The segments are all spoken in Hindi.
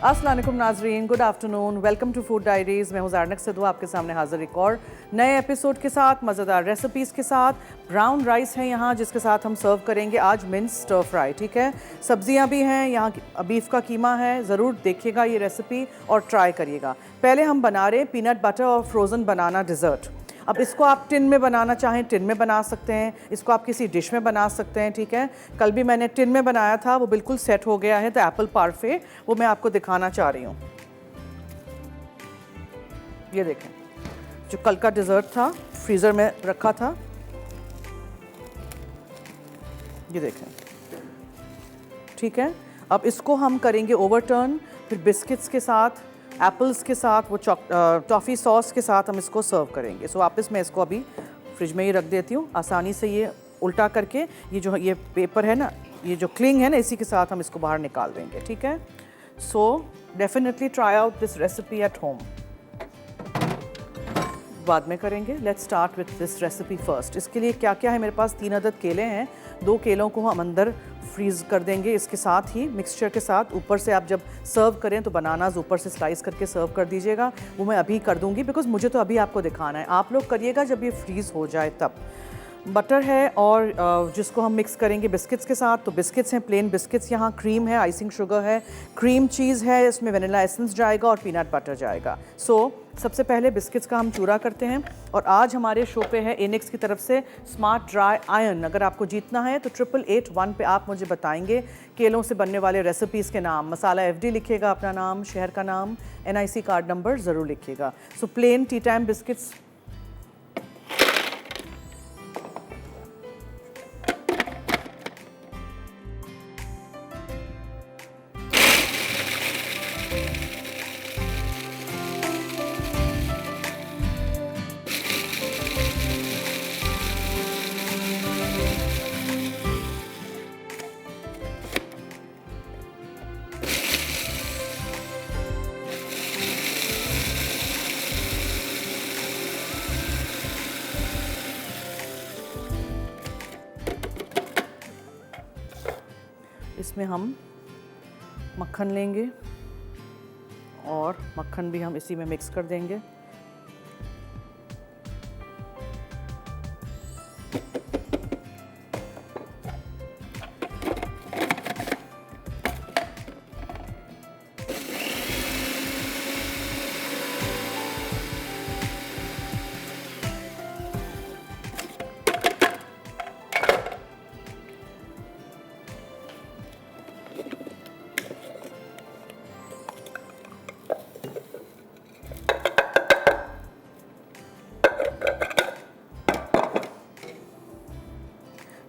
अस्सलाम वालेकुम नाजरीन, good afternoon, welcome to food diaries. मैं हूँ ज़ारनक सिद्धू आपके सामने हाज़िर एक और नए एपिसोड के साथ, मज़ेदार रेसिपीज़ के साथ। ब्राउन राइस है यहाँ जिसके साथ हम सर्व करेंगे आज मिन्स स्टर फ्राई, ठीक है। सब्जियाँ भी हैं यहाँ, बीफ का कीमा है। ज़रूर देखिएगा ये रेसिपी और ट्राई करिएगा। पहले हम बना रहे हैं पीनट बटर और फ्रोज़न बनाना डिज़र्ट। अब इसको आप टिन में बनाना चाहें टिन में बना सकते हैं, इसको आप किसी डिश में बना सकते हैं, ठीक है। कल भी मैंने टिन में बनाया था, वो बिल्कुल सेट हो गया है। तो एप्पल पार्फे वो मैं आपको दिखाना चाह रही हूँ। ये देखें, जो कल का डिज़र्ट था फ्रीज़र में रखा था, ये देखें, ठीक है। अब इसको हम करेंगे ओवरटर्न, फिर बिस्किट्स के साथ, एप्पल्स के साथ, वो टॉफ़ी सॉस के साथ हम इसको सर्व करेंगे। सो वापस मैं इसको अभी फ्रिज में ही रख देती हूँ। आसानी से ये उल्टा करके ये पेपर है ना, ये जो क्लिंग है ना, इसी के साथ हम इसको बाहर निकाल देंगे, ठीक है। So definitely try out this recipe at home. बाद में करेंगे। Let's start with this recipe first. इसके लिए क्या क्या है, मेरे पास 3 अदद केले हैं। 2 केलों को हम अंदर फ्रीज़ कर देंगे इसके साथ ही, मिक्सचर के साथ। ऊपर से आप जब सर्व करें तो बनानाज ऊपर से स्लाइस करके सर्व कर दीजिएगा। वो मैं अभी कर दूंगी बिकॉज मुझे तो अभी आपको दिखाना है। आप लोग करिएगा जब ये फ्रीज़ हो जाए तब। बटर है और जिसको हम मिक्स करेंगे बिस्किट्स के साथ। तो बिस्किट्स हैं, प्लेन बिस्किट्स, यहाँ क्रीम है, आइसिंग शुगर है, क्रीम चीज़ है, इसमें वनीला एसेंस जाएगा और पीनट बटर जाएगा। सो सबसे पहले बिस्किट्स का हम चूरा करते हैं। और आज हमारे शो पे है एनेक्स की तरफ से स्मार्ट ड्राई आयरन। अगर आपको जीतना है तो 8881 पे आप मुझे बताएंगे केलों से बनने वाले रेसिपीज़ के नाम। मसाला FD लिखिएगा, अपना नाम, शहर का नाम, NIC कार्ड नंबर ज़रूर लिखिएगा। So plane T time biscuits, इसमें हम मक्खन लेंगे और मक्खन भी हम इसी में मिक्स कर देंगे।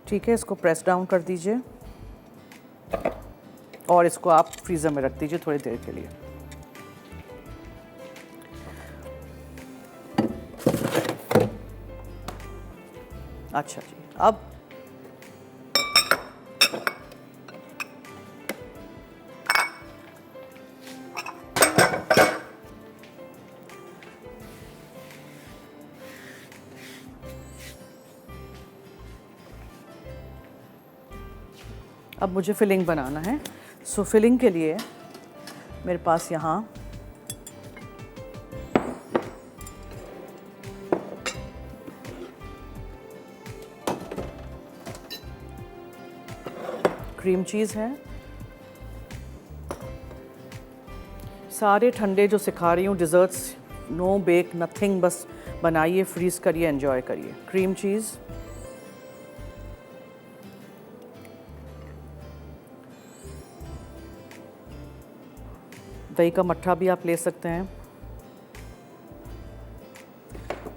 ठीक है, इसको प्रेस डाउन कर दीजिए और इसको आप फ्रीज़र में रख दीजिए थोड़ी देर के लिए। अच्छा जी, अब मुझे फिलिंग बनाना है। सो फिलिंग के लिए मेरे पास यहाँ क्रीम चीज़ है। सारे ठंडे जो सिखा रही हूँ डिज़र्ट्स, नो बेक नथिंग, बस बनाइए, फ्रीज़ करिए, एंजॉय करिए। क्रीम चीज़, दही का मट्ठा भी आप ले सकते हैं।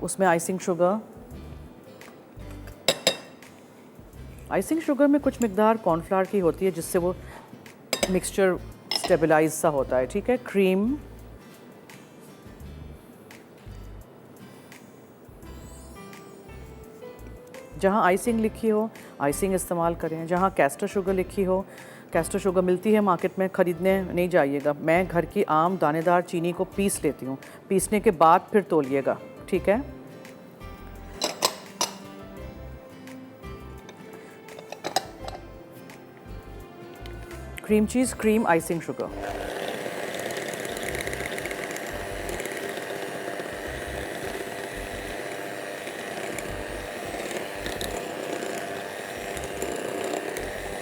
उसमें आइसिंग शुगर, आइसिंग शुगर में कुछ मिकदार कॉर्नफ्लावर की होती है जिससे वो मिक्सचर स्टेबलाइज सा होता है, ठीक है। क्रीम, जहाँ आइसिंग लिखी हो आइसिंग इस्तेमाल करें, जहाँ कैस्टर शुगर लिखी हो कैस्टर शुगर मिलती है मार्केट में, ख़रीदने नहीं जाइएगा। मैं घर की आम दानेदार चीनी को पीस लेती हूँ, पीसने के बाद फिर तोलिएगा, ठीक है। Cream cheese, cream, icing sugar.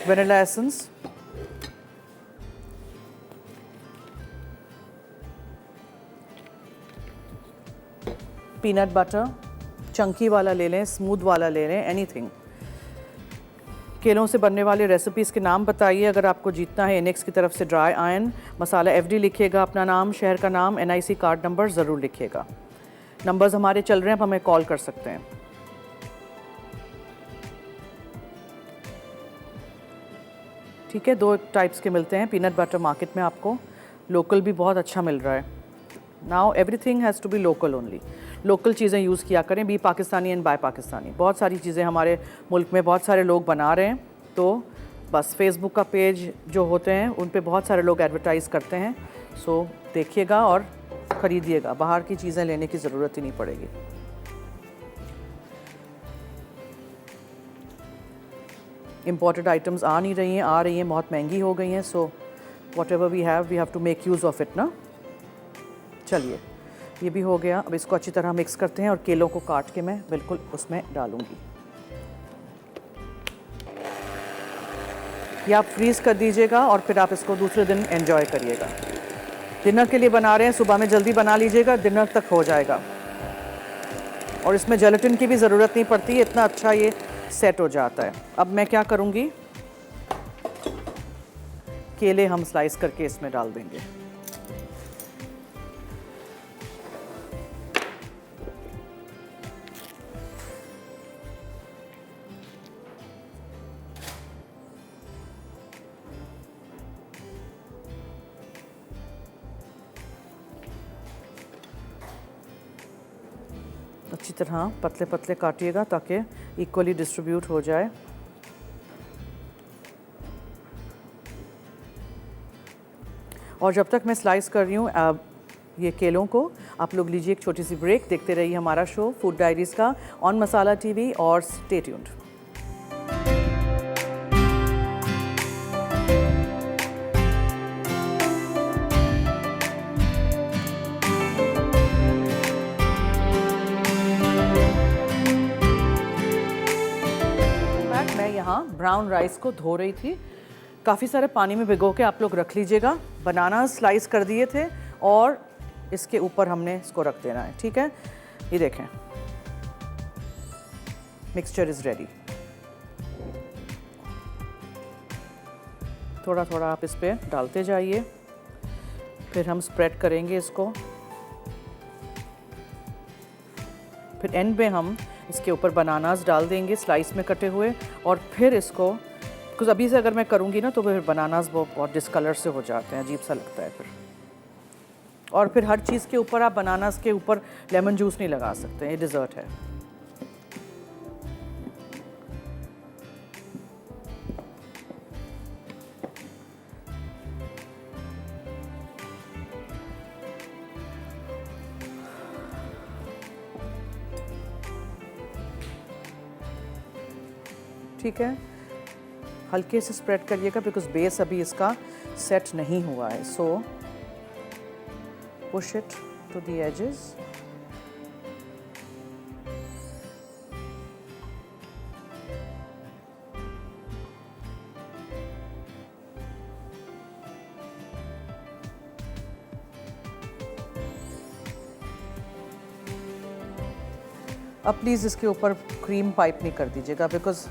vanilla essence, peanut butter, Chunky वाला ले लें, स्मूथ वाला ले लें, एनीथिंग। केलों से बनने वाले रेसिपीज़ के नाम बताइए अगर आपको जीतना है। इनेक्स की तरफ से ड्राई आयन मसाला, एफडी लिखिएगा अपना नाम, शहर का नाम, एनआईसी कार्ड नंबर ज़रूर लिखिएगा। नंबर्स हमारे चल रहे हैं, आप हमें कॉल कर सकते हैं। ठीक है, 2 टाइप्स के मिलते हैं पीनट बटर मार्केट में आपको, लोकल भी बहुत अच्छा मिल रहा है। Now everything has to be local only, local चीज़ें यूज़ किया करें, be Pakistani and buy Pakistani. बहुत सारी चीज़ें हमारे मुल्क में बहुत सारे लोग बना रहे हैं, तो बस फेसबुक का पेज जो होते हैं उन पे बहुत सारे लोग एडवर्टाइज़ करते हैं। सो देखिएगा और ख़रीदिएगा, बाहर की चीज़ें लेने की ज़रूरत ही नहीं पड़ेगी। इम्पोर्टेड आइटम्स आ नहीं रही हैं, आ रही हैं बहुत महंगी हो गई हैं। So whatever we have to make use of it ना। चलिए, ये भी हो गया। अब इसको अच्छी तरह मिक्स करते हैं और केलों को काट के मैं बिल्कुल उसमें डालूंगी। ये आप फ्रीज़ कर दीजिएगा और फिर आप इसको दूसरे दिन एंजॉय करिएगा। डिनर के लिए बना रहे हैं, सुबह में जल्दी बना लीजिएगा, डिनर तक हो जाएगा। और इसमें जेलेटिन की भी ज़रूरत नहीं पड़ती, इतना अच्छा ये सेट हो जाता है। अब मैं क्या करूँगी, केले हम स्लाइस करके इसमें डाल देंगे। अच्छी तरह पतले पतले काटिएगा ताकि इक्वली डिस्ट्रीब्यूट हो जाए। और जब तक मैं स्लाइस कर रही हूँ ये केलों को, आप लोग लीजिए एक छोटी सी ब्रेक, देखते रहिए हमारा शो फूड डायरीज़ का ऑन मसाला टीवी और स्टे ट्यून्ड। मैं यहाँ ब्राउन राइस को धो रही थी, काफ़ी सारे पानी में भिगो के आप लोग रख लीजिएगा। बनाना स्लाइस कर दिए थे और इसके ऊपर हमने इसको रख देना है। ठीक है, ये देखें, मिक्सचर इज़ रेडी। थोड़ा थोड़ा आप इस पर डालते जाइए, फिर हम स्प्रेड करेंगे इसको। फिर एंड में हम इसके ऊपर बनानास डाल देंगे स्लाइस में कटे हुए, और फिर इसको, बिकॉज अभी से अगर मैं करूँगी ना तो फिर बनानास बहुत डिस्कलर से हो जाते हैं, अजीब सा लगता है फिर। और फिर हर चीज़ के ऊपर आप बनानास के ऊपर लेमन जूस नहीं लगा सकते, ये डिज़र्ट है। ठीक है, हल्के से स्प्रेड करिएगा बिकॉज बेस अभी इसका सेट नहीं हुआ है। So push it to the edges. अब प्लीज़ इसके ऊपर क्रीम पाइप नहीं कर दीजिएगा, बिकॉज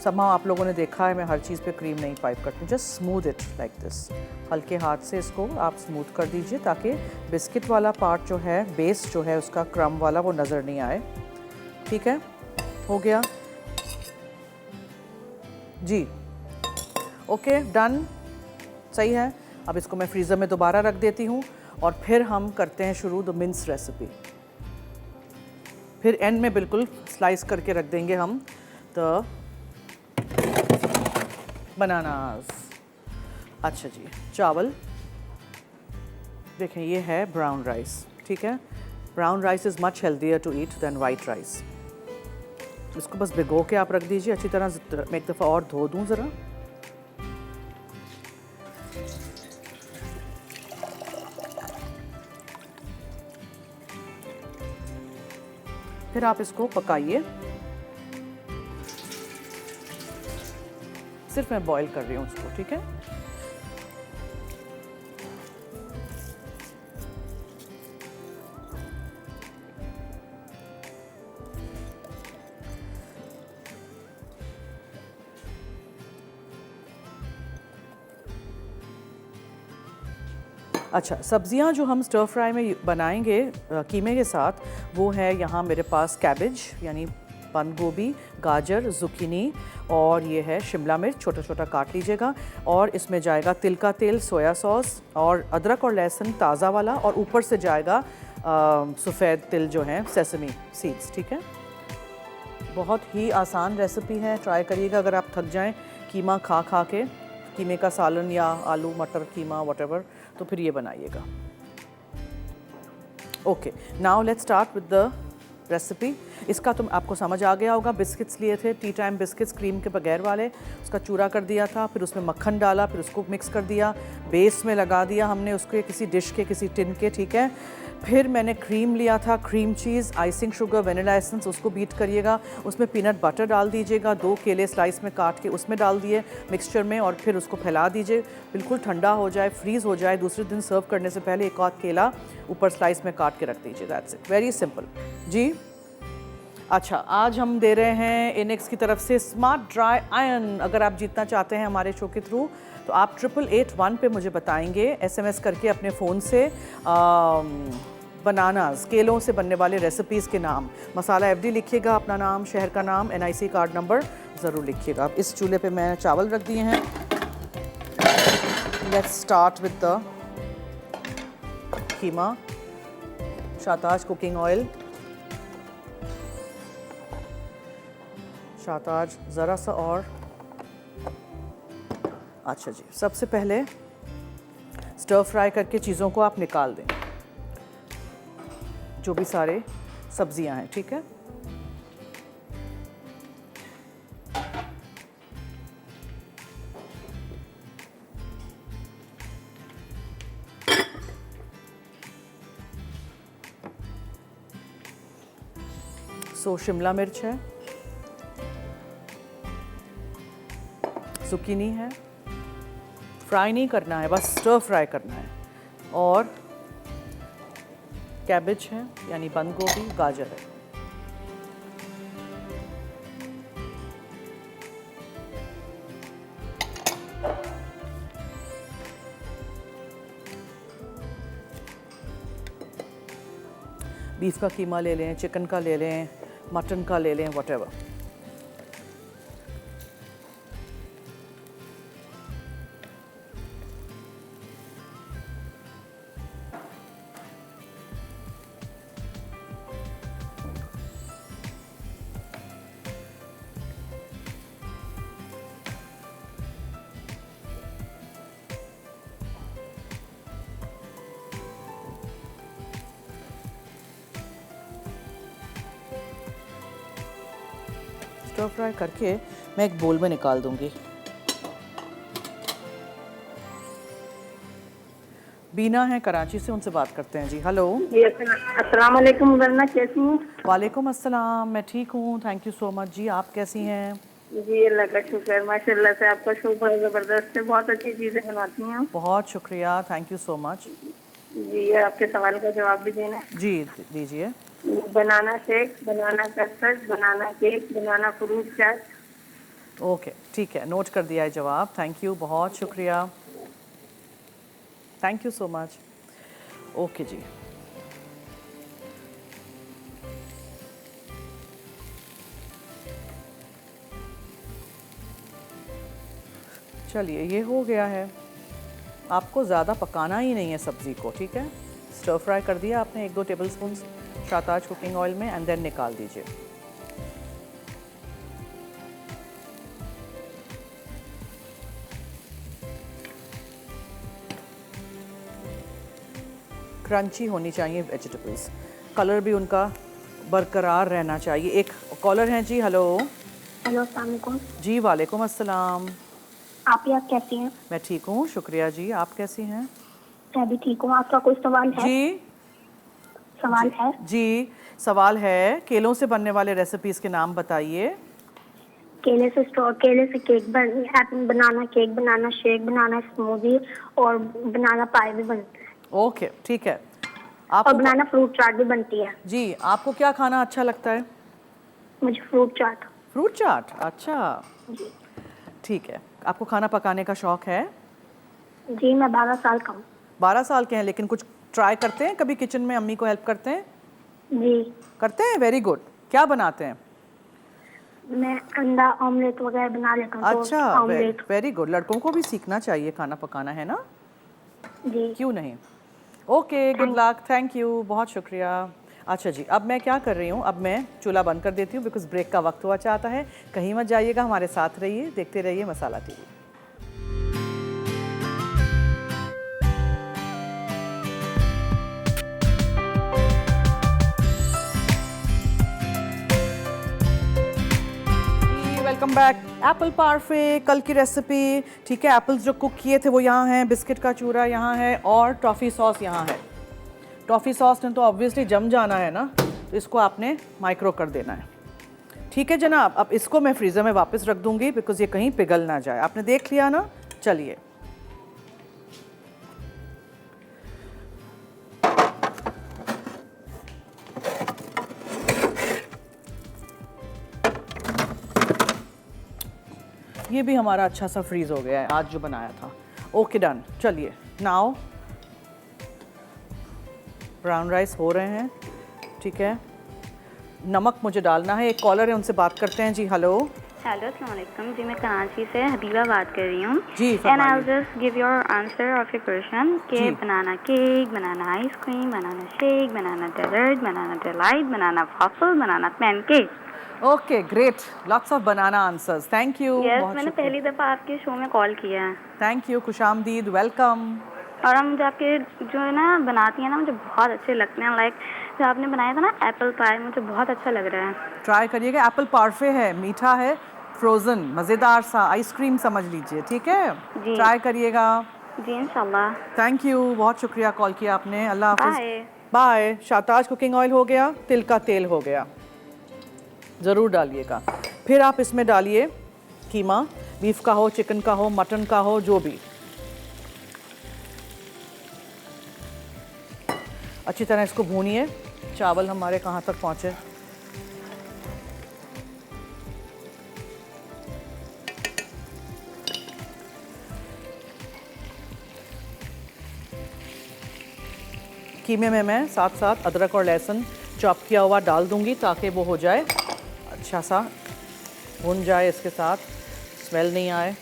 समाव आप लोगों ने देखा है मैं हर चीज़ पे क्रीम नहीं पाइप करती हूँ। Just smooth it like this, हल्के हाथ से इसको आप स्मूथ कर दीजिए ताकि बिस्किट वाला पार्ट जो है, बेस जो है उसका क्रम वाला, वो नज़र नहीं आए। ठीक है, हो गया जी, ओके डन, सही है। अब इसको मैं फ्रीज़र में दोबारा रख देती हूँ और फिर हम करते हैं शुरू द मिन्स रेसिपी। फिर एंड में बिल्कुल स्लाइस करके रख देंगे हम द बनानास। अच्छा जी, चावल देखें, ये है ब्राउन राइस। ठीक है, brown rice is much healthier to eat than white rice. इसको बस भिगो के आप रख दीजिए अच्छी तरह। मैं एक दफ़ा और धो दूँ ज़रा। फिर आप इसको पकाइए सिर्फ मैं बॉईल कर रही हूँ उसको, ठीक है। अच्छा, सब्जियां जो हम स्टर फ्राई में बनाएंगे कीमे के साथ, वो है यहाँ मेरे पास कैबेज यानी बंद गोभी, गाजर, जुकीनी, और ये है शिमला मिर्च, छोटा छोटा काट लीजिएगा। और इसमें जाएगा तिल का तेल, सोया सॉस और अदरक और लहसुन ताज़ा वाला, और ऊपर से जाएगा सफ़ेद तिल जो है, सेसमी सीड्स, ठीक है। बहुत ही आसान रेसिपी है, ट्राई करिएगा। अगर आप थक जाएं कीमा खा खा के, कीमे का सालन या आलू मटर कीमा व्हाटएवर, तो फिर ये बनाइएगा। Okay, now let's start with the recipe. इसका तो आपको समझ आ गया होगा। बिस्किट्स लिए थे, टी टाइम बिस्किट्स, क्रीम के बगैर वाले, उसका चूरा कर दिया था, फिर उसमें मक्खन डाला, फिर उसको मिक्स कर दिया, बेस में लगा दिया हमने उसके किसी डिश के, किसी टिन के, ठीक है। फिर मैंने क्रीम लिया था, cream cheese, icing sugar, vanilla essence, उसको बीट करिएगा। उसमें पीनट बटर डाल दीजिएगा, 2 केले स्लाइस में काट के उसमें डाल दिए मिक्सचर में, और फिर उसको फैला दीजिए, बिल्कुल ठंडा हो जाए, फ्रीज़ हो जाए। दूसरे दिन सर्व करने से पहले एक आध केला ऊपर स्लाइस में काट के रख दीजिए। दैट्स इट, वेरी सिंपल जी। अच्छा, आज हम दे रहे हैं इनेक्स की तरफ से स्मार्ट ड्राई आयरन। अगर आप जीतना चाहते हैं हमारे शो के थ्रू, तो आप 8881 पे मुझे बताएंगे SMS करके अपने फ़ोन से बनानास, केलों से बनने वाले रेसिपीज़ के नाम। मसाला FD लिखिएगा, अपना नाम, शहर का नाम, NIC कार्ड नंबर ज़रूर लिखिएगा। इस चूल्हे पे मैं चावल रख दिए हैं। Let's start with the keema. Shahtaj cooking oil, Shahtaj ज़रा सा और। अच्छा जी, सबसे पहले स्टर फ्राई करके चीज़ों को आप निकाल दें, जो भी सारे सब्जियां हैं, ठीक है। शिमला मिर्च है, zucchini है, फ्राई नहीं करना है, बस स्टर फ्राई करना है, और कैबेज है यानी बंद गोभी, गाजर है। बीफ का कीमा ले लें, चिकन का ले लें, मटन का ले लें, व्हाटएवर। स्टर फ्राई करके मैं एक बोल में निकाल दूंगी। बीना है कराची से, उनसे बात करते हैं जी। हेलो जी, अस्सलाम वालेकुम वरना, कैसी हैं? वालेकुम अस्सलाम, मैं ठीक हूँ, थैंक यू सो मच जी। आप कैसी हैं? जी अल्लाह का शुक्र, माशाल्लाह से आपका शो बड़ा ज़बरदस्त है, बहुत अच्छी चीज़ें बनाती हैं। बहुत शुक्रिया, थैंक यू सो मच। जी, आपके सवाल का जवाब भी देना है। जी दीजिए। बनाना शेक, बनाना कस्टर्ड, बनाना केक, बनाना फ्रूट चाट। ओके, ठीक है, नोट कर दिया है जवाब। थैंक यू, बहुत शुक्रिया, thank you so much. Okay जी, चलिए ये हो गया है। आपको ज़्यादा पकाना ही नहीं है सब्ज़ी को, ठीक है। स्टर फ्राई कर दिया आपने 1-2 टेबलस्पून शाहताज कुकिंग ऑयल में, एंड देन निकाल दीजिए। क्रंची होनी चाहिए वेजिटेबल्स, कलर भी उनका बरकरार रहना चाहिए। एक कॉलर हैं जी। हेलो हेलो, अस्सलाम वालेकुम। जी वालेकुम अस्सलाम। आप कैसी हैं? मैं ठीक हूँ, शुक्रिया जी। आप कैसी हैं? मैं भी ठीक हूँ। आपका कोई सवाल है? जी सवाल है जी, सवाल है, केलों से बनने वाले रेसिपीज़ के नाम बताइए। केले से बनाना केक बनाना, शेक बनाना, स्मूदी और बनाना पाई भी बनता है। ओके, ठीक है। और आपको बनाना फ्रूट चाट भी बनती है। जी, आपको क्या खाना अच्छा लगता है? मुझे फ्रूट चाट। फ्रूट चाट, अच्छा, जी ठीक है। आपको खाना पकाने का शौक है? जी, मैं 12 साल का हूँ। 12 साल के हैं, लेकिन कुछ ट्राई करते हैं कभी किचन में? अम्मी को हेल्प करते हैं? जी, करते हैं, वेरी गुड। क्या बनाते हैं? मैं अंडा ऑमलेट वगैरह बना लेता हूँ। टोस्ट अच्छा, ऑमलेट। Very good. लड़कों को भी सीखना चाहिए खाना पकाना, है ना? जी क्यों नहीं। Okay, good luck, thank you, बहुत शुक्रिया। अच्छा जी, अब मैं क्या कर रही हूँ, अब मैं चूल्हा बंद कर देती हूँ बिकॉज ब्रेक का वक्त हुआ चाहता है। कहीं मत जाइएगा, हमारे साथ रहिए, देखते रहिए मसाला टीवी। Welcome back. एप्पल पार्फे, कल की रेसिपी, ठीक है। एप्पल्स जो कुक किए थे वो यहाँ हैं, बिस्किट का चूरा यहाँ है और टॉफ़ी सॉस यहाँ है। टॉफ़ी सॉस ने तो ऑब्वियसली जम जाना है ना, तो इसको आपने माइक्रो कर देना है। ठीक है जनाब, अब इसको मैं फ्रीज़र में वापस रख दूँगी बिकॉज ये कहीं पिघल ना जाए। आपने देख लिया ना? चलिए, ये भी हमारा अच्छा सा फ्रीज हो गया है आज जो बनाया था। Okay, done. चलिए, नाउ ब्राउन राइस हो रहे हैं, ठीक है। नमक मुझे डालना है। एक कॉलर है, उनसे बात करते हैं। जी हेलो। हेलो, अस्सलाम वालेकुम जी। मैं कराची से हबीबा बात कर रही हूँ। जी, and I will just give your answer of your question कि जी। Banana cake, banana ice cream, banana shake, banana dessert, banana delight, banana waffle, banana pancake. Okay, great, lots of banana answers, thank you. Yes, बहुत मैंने शुक्रिया। पहली दफ़ा आपके शो में कॉल किया है थैंक यू, खुशामदीद, वेलकम। और हम मुझे आपके जो है ना बनाती हैं ना, मुझे बहुत अच्छे लगते हैं। लाइक जो आपने बनाया था ना एप्पल पाई, मुझे बहुत अच्छा लग रहा है। ट्राई करिएगा। एप्पल पार्फे है, मीठा है, फ्रोज़न, मज़ेदार सा आइसक्रीम समझ लीजिए, ठीक है। जी ट्राई करिएगा। जी, इंशाल्लाह। थैंक यू, बहुत शुक्रिया कॉल किया आपने। अल्लाह हाफिज़। Bye bye. Shahtaj cooking oil हो गया, तिल का तेल हो गया, ज़रूर डालिएगा। फिर आप इसमें डालिए कीमा, बीफ का हो, चिकन का हो, मटन का हो, जो भी। अच्छी तरह इसको भूनिए। चावल हमारे कहाँ तक पहुँचे? कीमे में मैं साथ साथ अदरक और लहसुन चॉप किया हुआ डाल दूंगी ताकि वो हो जाए, अच्छा सा भून जाए, इसके साथ स्मेल नहीं आए।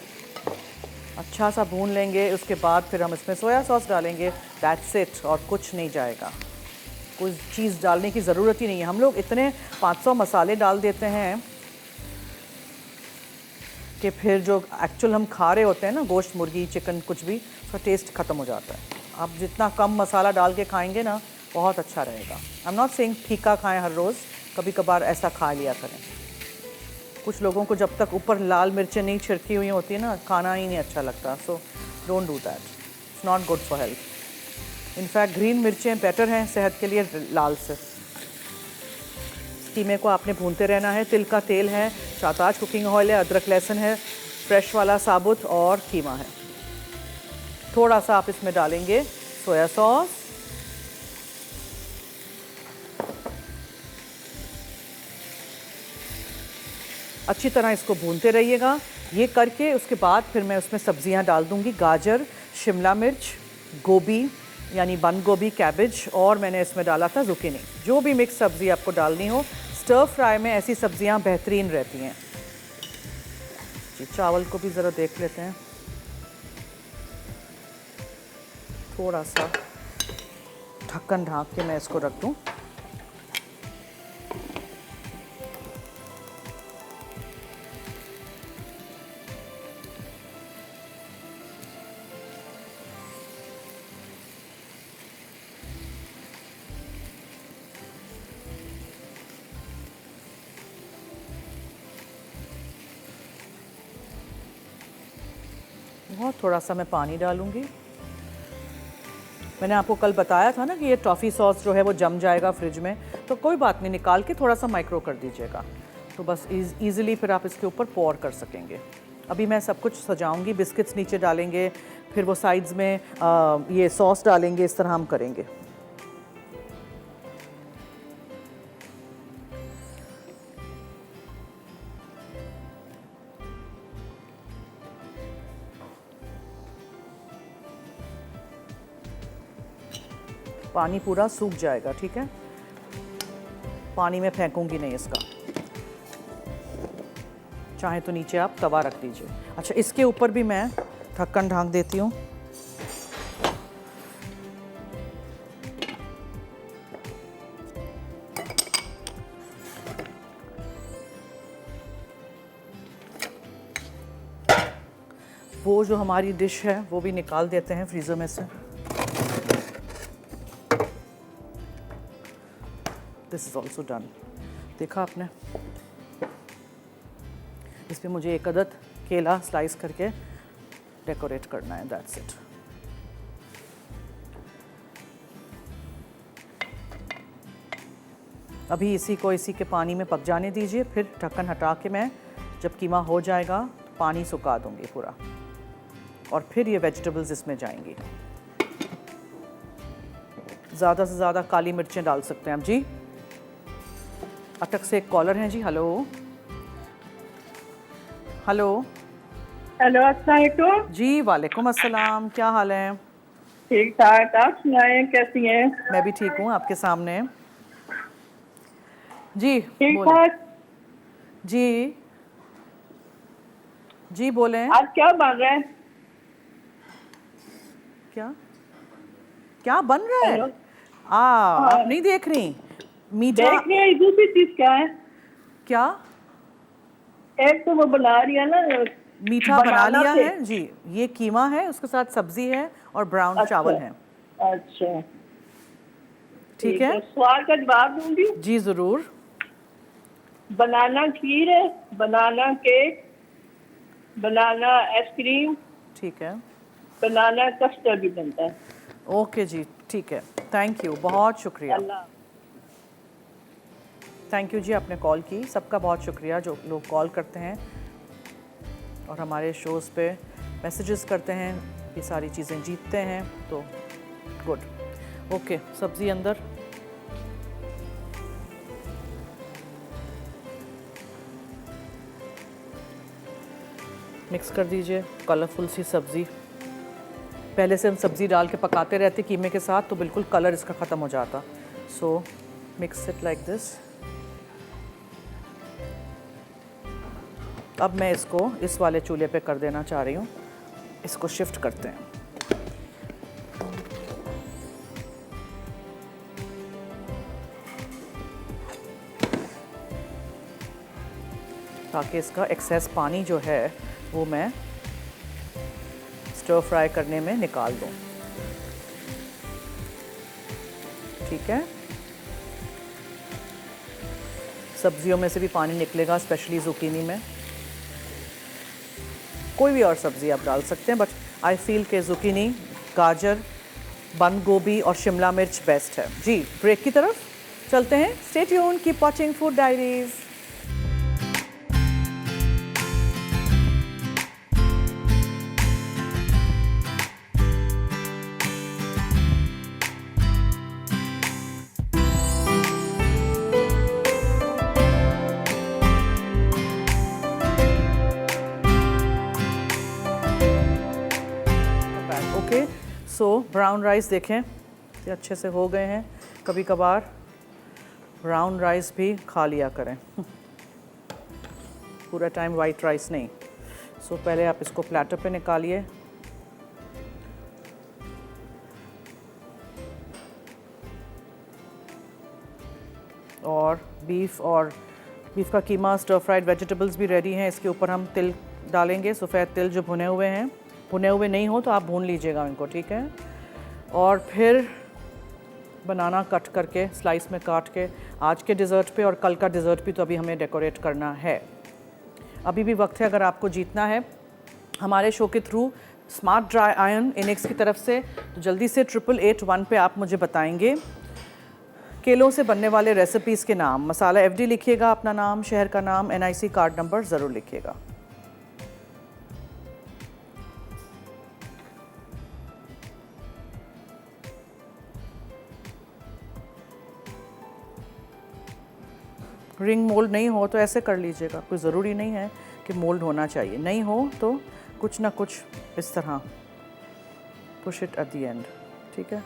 अच्छा सा भून लेंगे, उसके बाद फिर हम इसमें सोया सॉस डालेंगे। दैट्स इट, और कुछ नहीं जाएगा। कोई चीज़ डालने की ज़रूरत ही नहीं है। हम लोग इतने 500 मसाले डाल देते हैं कि फिर जो एक्चुअल हम खा रहे होते हैं ना, गोश्त, मुर्गी, चिकन, कुछ भी, उसका टेस्ट ख़त्म हो जाता है। आप जितना कम मसाला डाल के खाएंगे ना, बहुत अच्छा रहेगा। आई एम नॉट सेइंग फीका खाएं हर रोज़, कभी कभार ऐसा खा लिया करें। कुछ लोगों को जब तक ऊपर लाल मिर्चें नहीं छिड़की हुई होती है ना, खाना ही नहीं अच्छा लगता। So don't do that, it's not good for health. In fact green मिर्चें बेटर हैं सेहत के लिए लाल से। कीमे को आपने भूनते रहना है। तिल का तेल है, शाताज कुकिंग ऑयल है, अदरक लहसुन है, फ्रेश वाला साबुत, और कीमा है। थोड़ा सा आप इसमें डालेंगे सोया सॉस, अच्छी तरह इसको भूनते रहिएगा। ये करके उसके बाद फिर मैं उसमें सब्जियां डाल दूंगी। गाजर, शिमला मिर्च, गोभी यानी बंद गोभी, कैबेज, और मैंने इसमें डाला था जुकीनी। जो भी मिक्स सब्ज़ी आपको डालनी हो, स्टर फ्राई में ऐसी सब्जियां बेहतरीन रहती हैं जी। चावल को भी ज़रा देख लेते हैं, थोड़ा सा ढक्कन ढाँक के मैं इसको रख दूं। बहुत थोड़ा सा मैं पानी डालूंगी। मैंने आपको कल बताया था ना कि ये टॉफ़ी सॉस जो है वो जम जाएगा फ्रिज में, तो कोई बात नहीं, निकाल के थोड़ा सा माइक्रो कर दीजिएगा। तो बस ईज़िली फिर आप इसके ऊपर पोर कर सकेंगे। अभी मैं सब कुछ सजाऊंगी, बिस्किट्स नीचे डालेंगे, फिर वो साइड्स में ये सॉस डालेंगे, इस तरह हम करेंगे। पानी पूरा सूख जाएगा, ठीक है? पानी में फेंकूंगी नहीं इसका, चाहे तो नीचे आप तवा रख दीजिए। अच्छा, इसके ऊपर भी मैं ढक्कन ढांक देती हूँ। वो जो हमारी डिश है वो भी निकाल देते हैं फ्रीज़र में से। This is also done. देखा आपने? इस पे मुझे एक अदद केला स्लाइस करके डेकोरेट करना है, दैट्स इट। अभी इसी को इसी के पानी में पक जाने दीजिए, फिर ढक्कन हटा के मैं जब कीमा हो जाएगा पानी सुखा दूंगी पूरा, और फिर ये वेजिटेबल्स इसमें जाएंगी। ज़्यादा से ज़्यादा काली मिर्चें डाल सकते हैं आप जी। अटक से एक कॉलर हैं जी। हेलो हेलो हेलो, अस्सलाम वालेकुम। जी, वालेकुम अस्सलाम। क्या हाल है? ठीक ठाक, आप सुनाएं कैसी हैं? मैं भी ठीक हूँ, आपके सामने जी। ठीक बोलें ठाक। जी, जी बोलें। आज क्या बन रहा है? क्या क्या बन रहा है? हेलो। आप नहीं देख रही? मीठा देख रही है, दूसरी चीज क्या है? क्या? एक तो वो बना रही है ना, मीठा बना बनाना लिया के। है जी। ये कीमा है, उसके साथ सब्जी है और ब्राउन चावल है। अच्छा, ठीक है सवाल का जवाब दूंगी। जी, ज़रूर। बनाना खीर है, बनाना केक, बनाना आइसक्रीम, ठीक है, बनाना कस्टर्ड भी बनता है। ओके जी, ठीक है। थैंक यू, बहुत शुक्रिया। अल्लाह। थैंक यू जी, आपने कॉल की। सबका बहुत शुक्रिया जो लोग कॉल करते हैं और हमारे शोज़ पे मैसेजेस करते हैं, ये सारी चीज़ें जीतते हैं, तो गुड। ओके, सब्ज़ी अंदर। मिक्स कर दीजिए कलरफुल सी सब्ज़ी। पहले से हम सब्ज़ी डाल के पकाते रहते कीमे के साथ, तो बिल्कुल कलर इसका ख़त्म हो जाता। सो मिक्स इट लाइक दिस। अब मैं इसको इस वाले चूल्हे पे कर देना चाह रही हूँ। इसको शिफ्ट करते हैं। ताकि इसका एक्सेस पानी जो है वो मैं स्टर फ्राई करने में निकाल दूँ। ठीक है, सब्जियों में से भी पानी निकलेगा, स्पेशली जुकीनी में। कोई भी और सब्ज़ी आप डाल सकते हैं, बट आई फील के जुकीनी, गाजर, बंद गोभी और शिमला मिर्च बेस्ट है जी। ब्रेक की तरफ चलते हैं। Stay tuned, keep watching food diaries. Okay, सो ब्राउन राइस देखें ये अच्छे से हो गए हैं। कभी कभार ब्राउन राइस भी खा लिया करें, पूरा टाइम वाइट राइस नहीं। सो पहले आप इसको प्लेटर पे निकालिए। और बीफ का कीमा, स्टर फ्राइड वेजिटेबल्स भी रेडी हैं। इसके ऊपर हम तिल डालेंगे, सफ़ेद तिल जो भुने हुए हैं। भुने हुए नहीं हो तो आप भून लीजिएगा इनको, ठीक है। और फिर बनाना कट करके, स्लाइस में काट के, आज के डिज़र्ट पे और कल का डिज़र्ट भी तो अभी हमें डेकोरेट करना है। अभी भी वक्त है, अगर आपको जीतना है हमारे शो के थ्रू स्मार्ट ड्राई आयरन इनेक्स की तरफ से, तो जल्दी से 8881 पे आप मुझे बताएंगे केलों से बनने वाले रेसिपीज़ के नाम। मसाला FD लिखिएगा, अपना नाम, शहर का नाम, NIC कार्ड नंबर ज़रूर लिखिएगा। रिंग मोल्ड नहीं हो तो ऐसे कर लीजिएगा, कोई ज़रूरी नहीं है कि मोल्ड होना चाहिए। नहीं हो तो कुछ ना कुछ इस तरह push it at the end, ठीक है,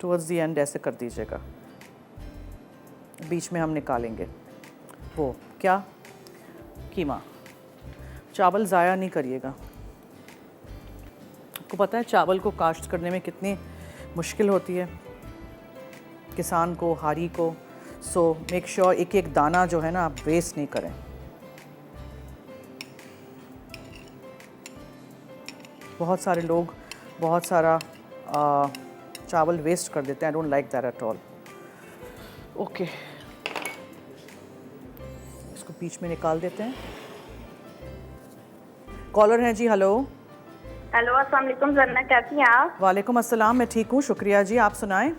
टुवर्ड्स द एंड ऐसे कर दीजिएगा। बीच में हम निकालेंगे वो क्या, कीमा। चावल ज़ाया नहीं करिएगा। आपको पता है चावल को काश्त करने में कितनी मुश्किल होती है किसान को, हारी को। सो मेक श्योर एक एक दाना जो है ना आप वेस्ट नहीं करें। बहुत सारे लोग बहुत सारा चावल वेस्ट कर देते हैं। I don't like that at all. Okay, इसको बीच में निकाल देते हैं। कॉलर हैं जी, हेलो। हेलो, अस्सलाम वालेकुम जन्नत, कैसी हैं आप? वालेकुम अस्सलाम, मैं ठीक हूँ, शुक्रिया जी। आप सुनाएं।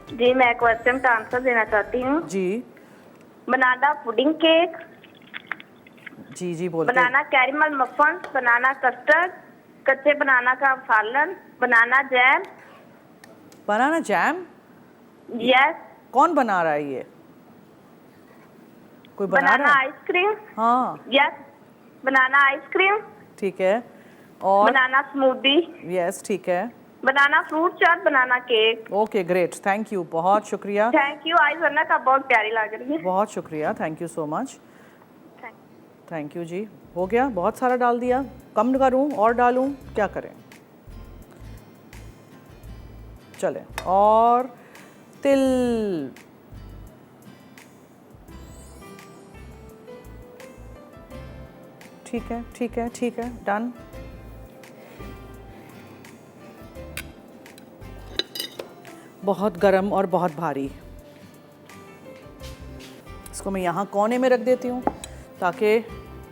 जी, मैं क्वेश्चन का आंसर देना चाहती हूँ। जी बनाना पुडिंग केक, जी जी बोलते हैं। बनाना कैरमल मफन, बनाना कस्टर्ड, कच्चे बनाना का सालन, बनाना जैम। बनाना जैम? यस। कौन बना रहा है ये? कोई बना बनाना रहा है? आइसक्रीम। हाँ यस। बनाना आइसक्रीम, ठीक है। और बनाना स्मूदी, यस ठीक है। Banana fruit chaat, banana cake. Okay great, thank you, बहुत शुक्रिया। Thank you. आई जन्नत, आप बहुत प्यारी लग रही है। बहुत शुक्रिया, thank you so much. Thank you जी। हो गया, बहुत सारा डाल दिया, कम करूं और डालूं, क्या करें। चले, और तिल। ठीक है ठीक है ठीक है, डन। बहुत गरम और बहुत भारी। इसको मैं यहाँ कोने में रख देती हूँ ताकि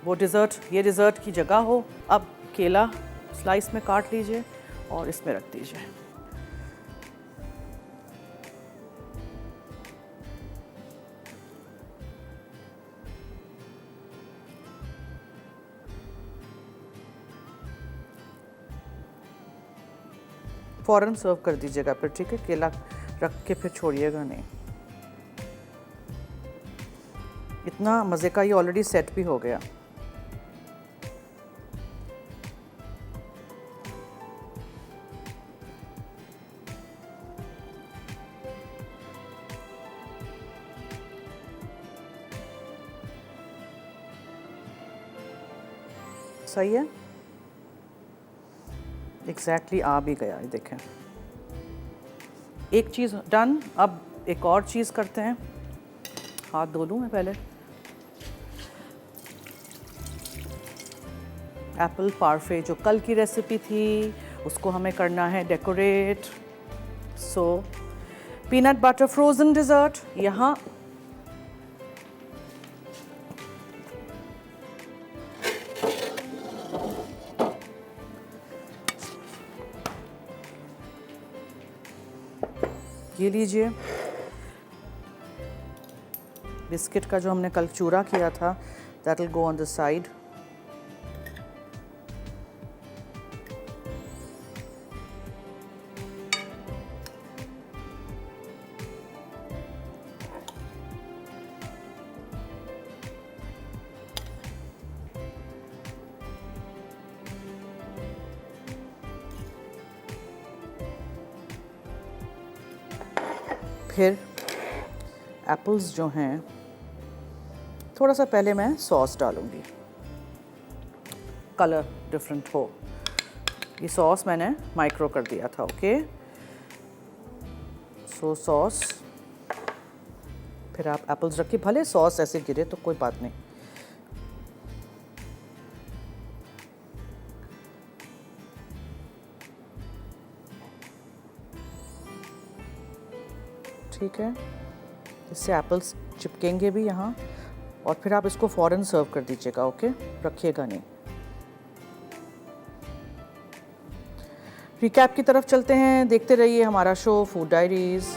वो डिज़र्ट, ये डिज़र्ट की जगह हो। अब केला स्लाइस में काट लीजिए और इसमें रख दीजिए। फ़ौरन सर्व कर दीजिएगा फिर, ठीक है। केला रख के फिर छोड़िएगा नहीं। इतना मज़े का ये ऑलरेडी सेट भी हो गया। सही है, एग्जैक्टली आ भी गया, ये देखें। एक चीज़ डन। अब एक और चीज़ करते हैं। हाथ धो लूँ मैं पहले। एप्पल पार्फे जो कल की रेसिपी थी उसको हमें करना है डेकोरेट। सो पीनट बटर फ्रोज़न डिज़र्ट यहाँ ये लीजिए। बिस्किट का जो हमने कल चूरा किया था, that will go on the side. फिर एप्पल्स जो हैं, थोड़ा सा पहले मैं सॉस डालूंगी, कलर डिफरेंट हो। ये सॉस मैंने माइक्रो कर दिया था, ओके। सो सॉस, फिर आप एप्पल्स रखिए, भले सॉस ऐसे गिरे तो कोई बात नहीं। ठीक है, इससे एप्पल्स चिपकेंगे भी यहाँ। और फिर आप इसको फ़ौरन सर्व कर दीजिएगा, ओके, रखिएगा नहीं। रिकैप की तरफ चलते हैं, देखते रहिए हमारा show food diaries.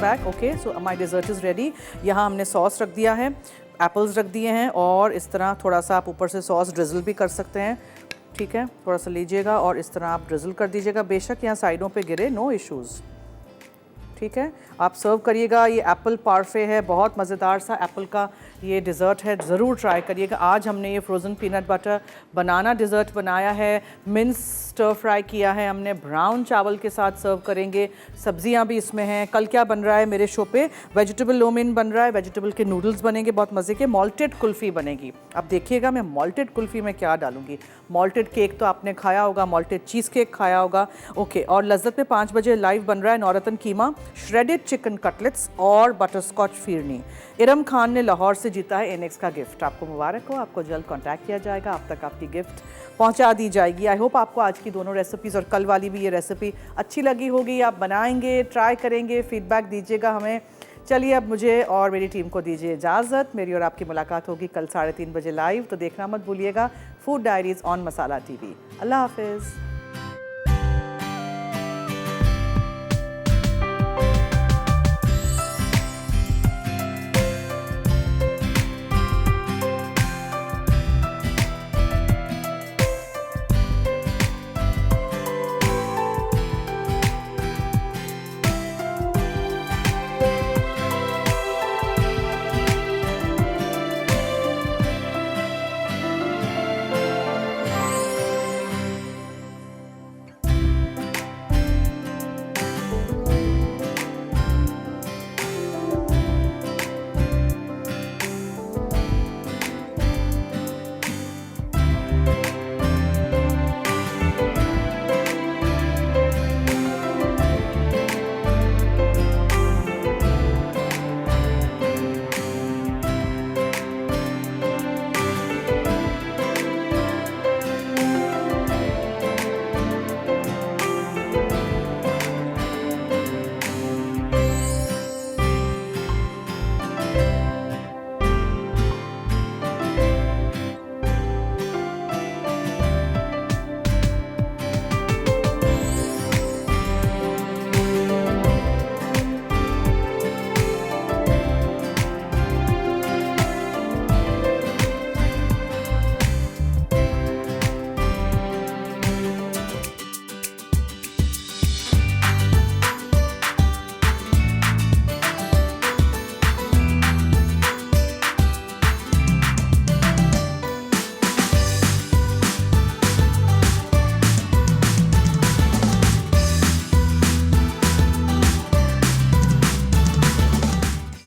Welcome back. Okay, so my dessert is ready. यहाँ हमने सॉस रख दिया है, एप्पल्स रख दिए हैं और इस तरह थोड़ा सा आप ऊपर से सॉस ड्रिज़ल भी कर सकते हैं। ठीक है, थोड़ा सा लीजिएगा और इस तरह आप ड्रिज़ल कर दीजिएगा, बेशक यहाँ साइडों पे गिरे, नो इश्यूज़। ठीक है, आप सर्व करिएगा। ये एप्पल पार्फे है, बहुत मज़ेदार सा एप्पल का ये डिज़र्ट है, ज़रूर ट्राई करिएगा। आज हमने ये फ्रोज़न पीनट बटर बनाना डिज़र्ट बनाया है, मिन्स स्टर फ्राई किया है हमने, ब्राउन चावल के साथ सर्व करेंगे, सब्जियां भी इसमें हैं। कल क्या बन रहा है मेरे शो पे, वेजिटेबल लोमिन बन रहा है, वेजिटेबल के नूडल्स बनेंगे बहुत मज़े के, मॉल्टेड कुल्फ़ी बनेगी। अब देखिएगा मैं मॉल्टेड कुल्फ़ी में क्या डालूंगी। मॉल्टेड केक तो आपने खाया होगा, मॉल्टेड चीज़ केक खाया होगा। ओके, और लज्जत में 5 बजे लाइव बन रहा है नौरतन कीमा, श्रेडेड चिकन कटलेट्स और बटरस्कॉच फिरनी। इरम खान ने लाहौर से जीता है एनेक्स का गिफ्ट, आपको मुबारक हो। आपको जल्द कांटेक्ट किया जाएगा, आप तक आपकी गिफ्ट पहुंचा दी जाएगी। आई होप आपको आज की दोनों रेसिपीज़ और कल वाली भी ये रेसिपी अच्छी लगी होगी। आप बनाएंगे, ट्राई करेंगे, फीडबैक दीजिएगा हमें। चलिए अब मुझे और मेरी टीम को दीजिए इजाज़त। मेरी और आपकी मुलाकात होगी कल 3:30 बजे लाइव, तो देखना मत भूलिएगा food diaries on Masala TV. अल्लाह हाफिज़।